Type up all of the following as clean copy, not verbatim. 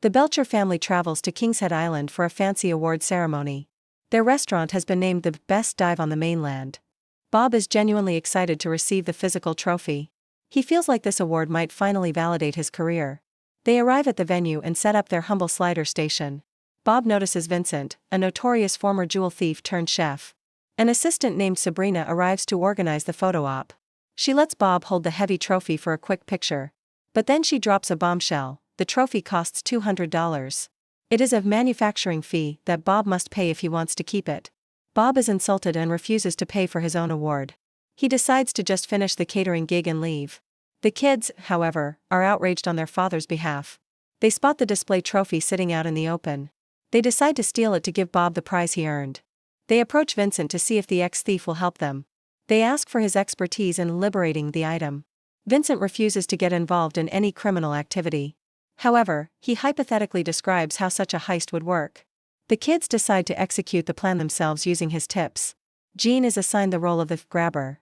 The Belcher family travels to King's Head Island for a fancy award ceremony. Their restaurant has been named the best dive on the mainland. Bob is genuinely excited to receive the physical trophy. He feels like this award might finally validate his career. They arrive at the venue and set up their humble slider station. Bob notices Vincent, a notorious former jewel thief turned chef. An assistant named Sabrina arrives to organize the photo op. She lets Bob hold the heavy trophy for a quick picture. But then she drops a bombshell: the trophy costs $200. It is a manufacturing fee that Bob must pay if he wants to keep it. Bob is insulted and refuses to pay for his own award. He decides to just finish the catering gig and leave. The kids, however, are outraged on their father's behalf. They spot the display trophy sitting out in the open. They decide to steal it to give Bob the prize he earned. They approach Vincent to see if the ex-thief will help them. They ask for his expertise in liberating the item. Vincent refuses to get involved in any criminal activity. However, he hypothetically describes how such a heist would work. The kids decide to execute the plan themselves using his tips. Jean is assigned the role of the grabber.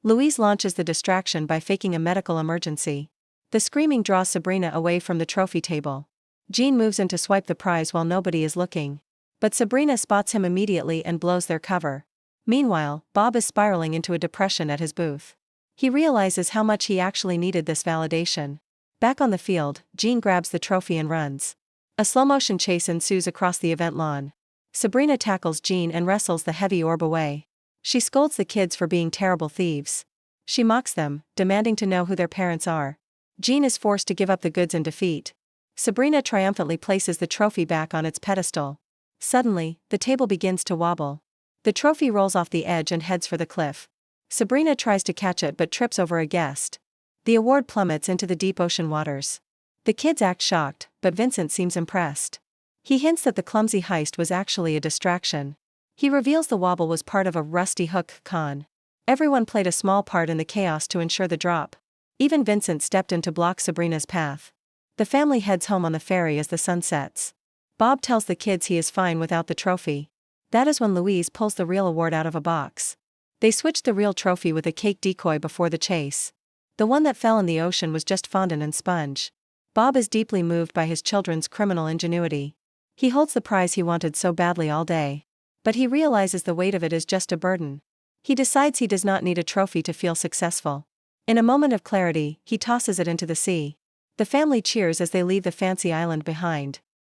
Louise launches the distraction by faking a medical emergency. The screaming draws Sabrina away from the trophy table. Jean moves in to swipe the prize while nobody is looking. But Sabrina spots him immediately and blows their cover. Meanwhile, Bob is spiraling into a depression at his booth. He realizes how much he actually needed this validation. Back on the field, Jean grabs the trophy and runs. A slow-motion chase ensues across the event lawn. Sabrina tackles Jean and wrestles the heavy orb away. She scolds the kids for being terrible thieves. She mocks them, demanding to know who their parents are. Jean is forced to give up the goods in defeat. Sabrina triumphantly places the trophy back on its pedestal. Suddenly, the table begins to wobble. The trophy rolls off the edge and heads for the cliff. Sabrina tries to catch it but trips over a guest. The award plummets into the deep ocean waters. The kids act shocked, but Vincent seems impressed. He hints that the clumsy heist was actually a distraction. He reveals the wobble was part of a rusty hook con. Everyone played a small part in the chaos to ensure the drop. Even Vincent stepped in to block Sabrina's path. The family heads home on the ferry as the sun sets. Bob tells the kids he is fine without the trophy. That is when Louise pulls the real award out of a box. They switched the real trophy with a cake decoy before the chase. The one that fell in the ocean was just fondant and sponge. Bob is deeply moved by his children's criminal ingenuity. He holds the prize he wanted so badly all day. But he realizes the weight of it is just a burden. He decides he does not need a trophy to feel successful. In a moment of clarity, he tosses it into the sea. The family cheers as they leave the fancy island behind.